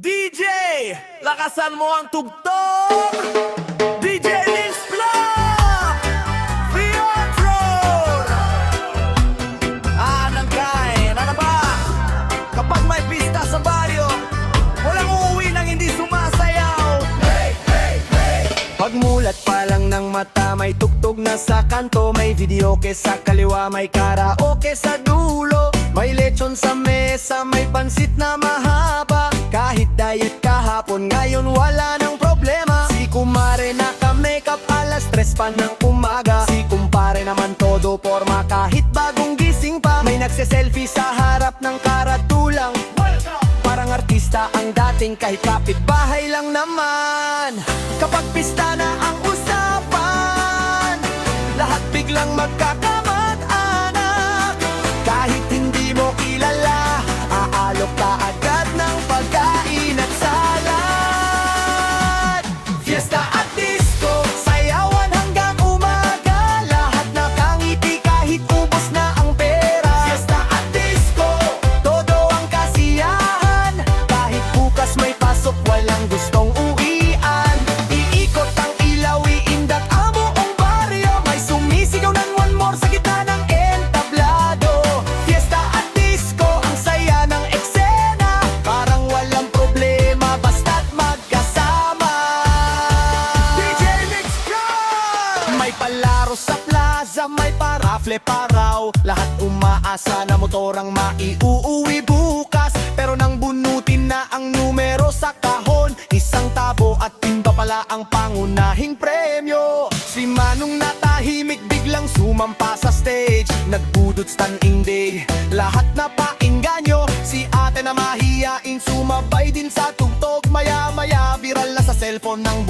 DJ, lakasan mo ang tugtog. DJ Lins Vlog, Fiatron. Anang kain, ano ba? Kapag may pista sa baryo, walang uuwi nang hindi sumasayaw. Hey, hey, hey. Pagmulat pa lang ng mata, may tugtog na sa kanto. May videoke sa kaliwa, may karaoke sa dulo. May lechon sa mesa, may pansit na mahaba. Kahit diet kahapon, ngayon wala nang problema. Si kumare naka-makeup, alas 3 pa ng umaga. Si kumpare naman todo forma, kahit bagong gising pa. May nagse-selfie sa harap ng karatulang. Parang artista ang dating, kahit kapitbahay lang naman. Kapag pista na ang usapan, lahat biglang magkakamag-anak. Kahit hindi mo kilala, aalok ka agad ng pagkain at salad. Fiesta at disco, sayawan hanggang umaga. Lahat nakangiti kahit ubos na ang pera. Fiesta at disco, todo ang kasiyahan. Kahit bukas may pasok, walang gustong uwian. Iikot ang ilaw, iindak ang buong baryo. May sumisigaw ng one more sa gitna ng entablado. Fiesta at disco, ang saya ng eksena. Parang walang problema, basta't magkasama. DJ Lins Vlog. May palaro sa plaza, may parafle paraw. Lahat umaasa na motor ang maiuuwi bukas. Pero nang bunutin na ang numero sa kahon, isang tabo at timba pala ang pangunahing premyo. Si Manong natahimik, biglang sumampa sa stage. Nagbudot standing day, lahat na paingganyo. Si ate na mahiyain, sumabay din sa tugtog. Maya-maya viral na sa cellphone ng